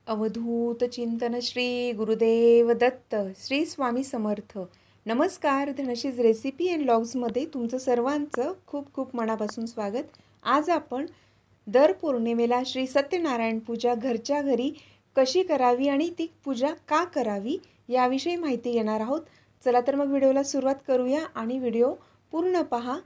अवधूत चिंतन श्री गुरुदेव दत्त श्री स्वामी समर्थ. नमस्कार. धनश्रीज recipe and व्लॉग्समध्ये तुमचं सर्वांचं खूप खूप मनापासून स्वागत. आज आपण दर पौर्णिमेला श्री सत्यनारायण पूजा घरच्या घरी कशी करावी आणि ती पूजा का करावी याविषयी माहिती घेणार आहोत. चला तर मग व्हिडिओला सुरुवात करूया आणि व्हिडिओ पूर्ण पहा.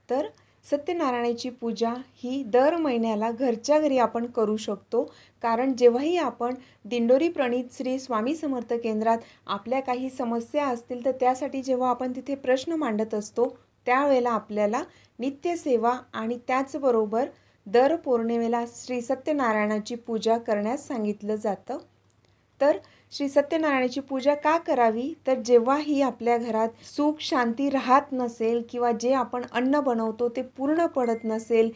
तर सत्यनारायणाची पूजा ही दर महिन्याला घरच्या घरी आपण करू शकतो, कारण जेव्हाही आपण दिंडोरी प्रणीत श्री स्वामी समर्थ केंद्रात आपल्या काही समस्या असतील तर त्यासाठी जेव्हा आपण तिथे प्रश्न मांडत असतो त्यावेळेला आपल्याला नित्यसेवा आणि त्याचबरोबर दर पौर्णिमेला श्री सत्यनारायणाची पूजा करण्यास सांगितलं जातं. तर श्री सत्यनारायणाची पूजा का करावी, तर जेव्हाही आपल्या घरात सुख शांती राहत नसेल किंवा जे आपण अन्न बनवतो ते पूर्ण पडत नसेल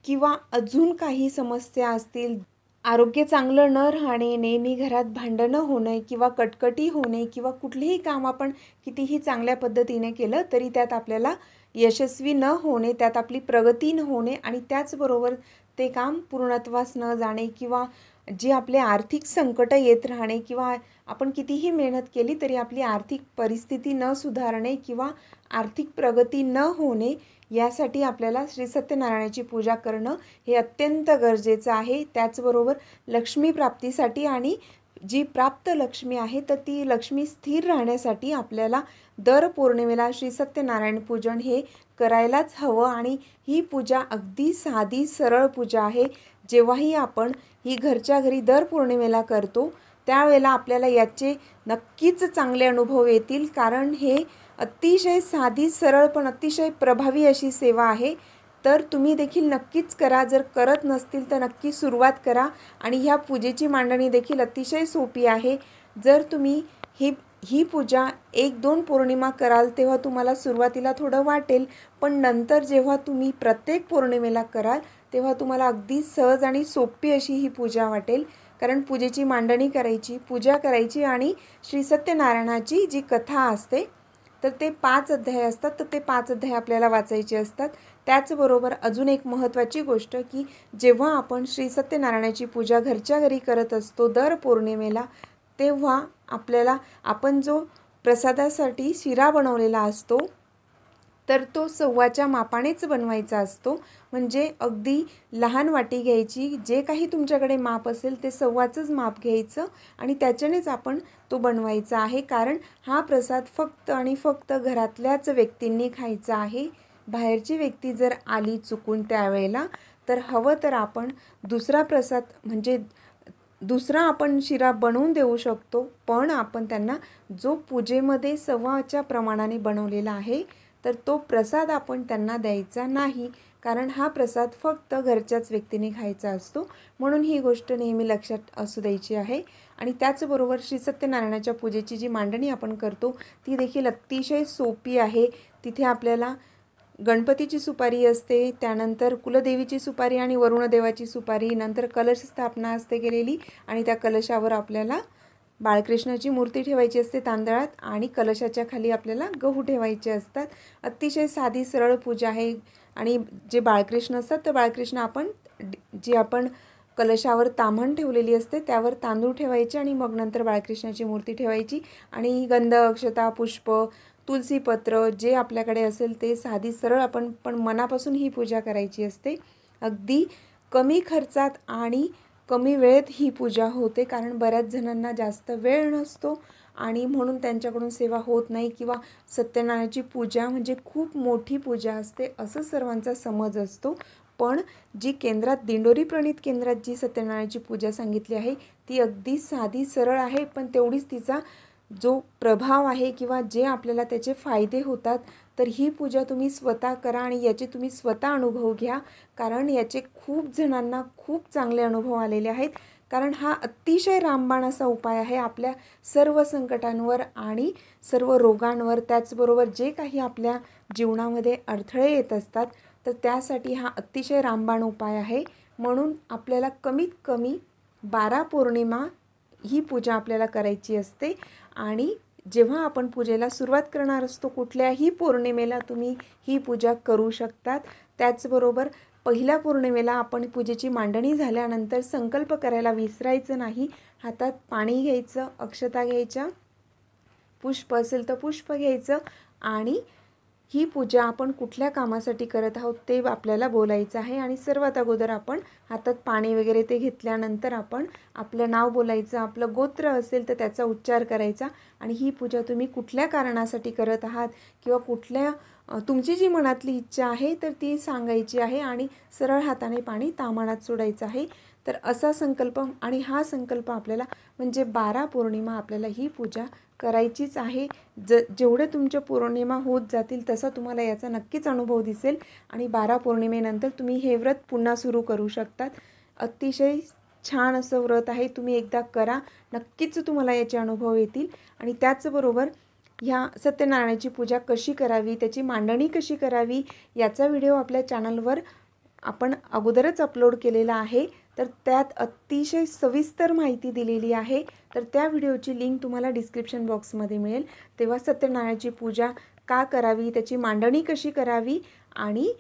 किंवा अजून काही समस्या असतील, आरोग्य चांगलं न राहणे, नेहमी घरात भांडणं होणे किंवा कटकटी होणे किंवा कुठलेही काम आपण कितीही चांगल्या पद्धतीने केलं तरी त्यात आपल्याला यशस्वी न होणे, त्यात आपली प्रगती न होणे आणि त्याचबरोबर ते काम पूर्णत्वास न जाणे किंवा जी आपले आर्थिक संकट येत राहणे किंवा आपण कितीही मेहनत केली तरी आपली आर्थिक परिस्थिती न सुधारणे किंवा आर्थिक प्रगती न होणे, यासाठी आपल्याला श्री सत्यनारायणाची पूजा करणं हे अत्यंत गरजेचं आहे. त्याचबरोबर लक्ष्मी प्राप्तीसाठी आणि जी प्राप्त लक्ष्मी आहे तर ती लक्ष्मी स्थिर राहण्यासाठी आपल्याला दर पौर्णिमेला श्री सत्यनारायण पूजन हे करायलाच हवं. आणि ही पूजा अगदी साधी सरळ पूजा आहे. जेव्हाही आपण ही घरच्या घरी दर पौर्णिमेला करतो त्यावेळेला आपल्याला याचे नक्कीच चांगले अनुभव येतील, कारण हे अतिशय साधी सरळ पण अतिशय प्रभावी अशी सेवा आहे. तर तुम्ही देखील नक्कीच करा. जर करत नसतील तर नक्की सुरुवात करा. आणि ह्या पूजेची मांडणी देखील अतिशय सोपी आहे. जर तुम्ही ही पूजा 1-2 पौर्णिमा कराल तेव्हा तुम्हाला सुरुवातीला थोडं वाटेल, पण नंतर जेव्हा तुम्ही प्रत्येक पौर्णिमेला कराल तेव्हा तुम्हाला अगदी सहज आणि सोपी अशी ही पूजा वाटेल. कारण पूजेची मांडणी करायची, पूजा करायची आणि श्री सत्यनारायणाची जी कथा असते तर ते 5 अध्याय असतात, तर ते 5 अध्याय आपल्याला वाचायचे असतात. त्याचबरोबर अजून एक महत्त्वाची गोष्ट की जेव्हा आपण श्री सत्यनारायणाची पूजा घरच्या घरी करत असतो दर पौर्णिमेला, तेव्हा आपल्याला आपण जो प्रसादासाठी शिरा बनवलेला असतो तर तो सव्वाच्या मापानेच बनवायचा असतो. म्हणजे अगदी लहान वाटी घ्यायची, जे काही तुमच्याकडे माप असेल ते सव्वाचंच माप घ्यायचं आणि त्याच्यानेच आपण तो बनवायचा आहे. कारण हा प्रसाद फक्त आणि फक्त घरातल्याच व्यक्तींनी खायचा आहे. बाहेरची व्यक्ती जर आली चुकून त्यावेळेला तर हवं तर आपण दुसरा प्रसाद म्हणजे दुसरा आपण शिरा बनवून देऊ शकतो, पण आपण त्यांना जो पूजेमध्ये सव्वाच्या प्रमाणाने बनवलेला आहे तर तो प्रसाद आपण त्यांना द्यायचा नाही, कारण हा प्रसाद फक्त घरच्याच व्यक्तीने खायचा असतो. म्हणून ही गोष्ट नेहमी लक्षात असू द्यायची आहे. आणि त्याचबरोबर श्री सत्यनारायणाच्या पूजेची जी मांडणी आपण करतो ती देखील अतिशय सोपी आहे. तिथे आपल्याला गणपतीची सुपारी असते, त्यानंतर कुलदेवीची सुपारी आणि वरुणदेवाची सुपारी, नंतर कलश स्थापना असते केलेली आणि त्या कलशावर आपल्याला बाळकृष्णाची मूर्ती ठेवायची असते तांदळात आणि कलशाच्या खाली आपल्याला गहू ठेवायचे असतात. अतिशय साधी सरळ पूजा आहे. आणि जे बाळकृष्ण असतात तर बाळकृष्ण आपण जी आपण कलशावर ताम्हण ठेवलेली असते त्यावर तांदूळ ठेवायचे आणि मग नंतर बाळकृष्णाची मूर्ती ठेवायची आणि गंध, अक्षता, पुष्प, तुलसीपत्र जे आपल्याकडे असेल ते साधी सरळ आपण पण मनापासून ही पूजा करायची असते. अगदी कमी खर्चात आणि कमी वेळेत ही पूजा होते, कारण बऱ्याच जणांना जास्त वेळ नसतो आणि म्हणून त्यांच्याकडून सेवा होत नाही किंवा सत्यनारायणाची पूजा म्हणजे खूप मोठी पूजा असते असं सर्वांचा समज असतो. पण जी केंद्रात दिंडोरी प्रणीत केंद्रात जी सत्यनारायणाची पूजा सांगितली आहे ती अगदी साधी सरळ आहे, पण तेवढीच तिचा जो प्रभाव आहे किंवा जे आपल्याला त्याचे फायदे होतात, तर ही पूजा तुम्ही स्वतः करा आणि याचे तुम्ही स्वतः अनुभव घ्या, कारण याचे खूप जणांना खूप चांगले अनुभव आलेले आहेत. कारण हा अतिशय रामबाण असा उपाय आहे आपल्या सर्व संकटांवर आणि सर्व रोगांवर. त्याचबरोबर जे काही आपल्या जीवनामध्ये अडथळे येत असतात तर त्यासाठी हा अतिशय रामबाण उपाय आहे. म्हणून आपल्याला कमीत कमी 12 पौर्णिमा ही पूजा आपल्याला करायची असते. आणि जेव्हा आपण पूजेला सुरुवात करणार असतो कुठल्याही पौर्णिमेला तुम्ही ही पूजा करू शकतात. त्याचबरोबर पहिल्या पौर्णिमेला आपण पूजेची मांडणी झाल्यानंतर संकल्प करायला विसरायचं नाही. हातात पाणी घ्यायचं, अक्षता घ्यायच्या, पुष्प असेल तर पुष्प घ्यायचं आणि ही पूजा आपण कुठल्या कामासाठी करत आहोत ते आपल्याला बोलायचं आहे. आणि सर्वात अगोदर आपण हातात पाणी वगैरे ते घेतल्यानंतर आपण आपलं नाव बोलायचं, आपलं गोत्र असेल तर त्याचा उच्चार करायचा आणि ही पूजा तुम्ही कुठल्या कारणासाठी करत आहात किंवा कुठल्या तुमची जी मनातली इच्छा आहे तर ती सांगायची आहे आणि सरळ हाताने पाणी ताम्हाणात सोडायचं आहे. तर असा संकल्प आणि हा संकल्प आपल्याला म्हणजे 12 पौर्णिमा आपल्याला ही पूजा करायचीच आहे. जेवढे तुमच्या पौर्णिमा होत जातील तसा तुम्हाला याचा नक्कीच अनुभव दिसेल आणि 12 पौर्णिमेनंतर तुम्ही हे व्रत पुन्हा सुरू करू शकतात. अतिशय छान असं व्रत आहे, तुम्ही एकदा करा, नक्कीच तुम्हाला याचे अनुभव येतील. आणि त्याचबरोबर ह्या सत्यनारायणाची पूजा कशी करावी, त्याची मांडणी कशी करावी याचा व्हिडिओ आपल्या चॅनलवर आपण अगोदरच अपलोड केलेला आहे. तर त्यात अतिशय सविस्तर माहिती दिलेली आहे. तर त्या व्हिडिओची लिंक तुम्हाला डिस्क्रिप्शन बॉक्समध्ये मिळेल. तेव्हा सत्यनारायणाची पूजा का करावी, त्याची मांडणी कशी करावी आणि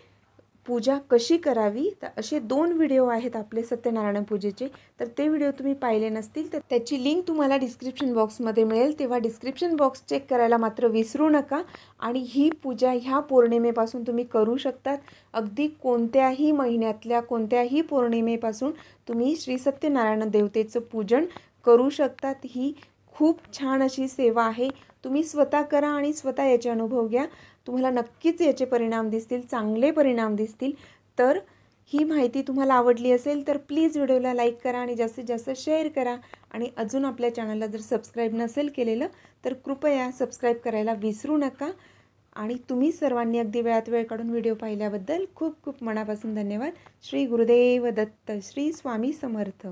पूजा कशी करावी, तर असे 2 व्हिडिओ आहेत आपले सत्यनारायण पूजेचे. तर ते व्हिडिओ तुम्ही पाहिले नसतील तर त्याची लिंक तुम्हाला डिस्क्रिप्शन बॉक्समध्ये मिळेल. तेव्हा डिस्क्रिप्शन बॉक्स चेक करायला मात्र विसरू नका. आणि ही पूजा ह्या पौर्णिमेपासून तुम्ही करू शकतात. अगदी कोणत्याही महिन्यातल्या कोणत्याही पौर्णिमेपासून तुम्ही श्री सत्यनारायण देवतेचं पूजन करू शकतात. ही खूप छान अशी सेवा आहे. तुम्ही स्वतः करा आणि स्वतः याचे अनुभव घ्या. तुम्हाला नक्कीच याचे परिणाम दिसतील, चांगले परिणाम दिसतील. तर ही माहिती तुम्हाला आवडली असेल तर प्लीज व्हिडिओला लाईक करा आणि जास्तीत जास्त शेअर करा. आणि अजून आपल्या चॅनलला जर सबस्क्राईब नसेल केलेलं तर कृपया सबस्क्राईब करायला विसरू नका. आणि तुम्ही सर्वांनी अगदी वेळात वेळ काढून व्हिडिओ पाहिल्याबद्दल खूप खूप मनापासून धन्यवाद. श्री गुरुदेव दत्त. श्री स्वामी समर्थ.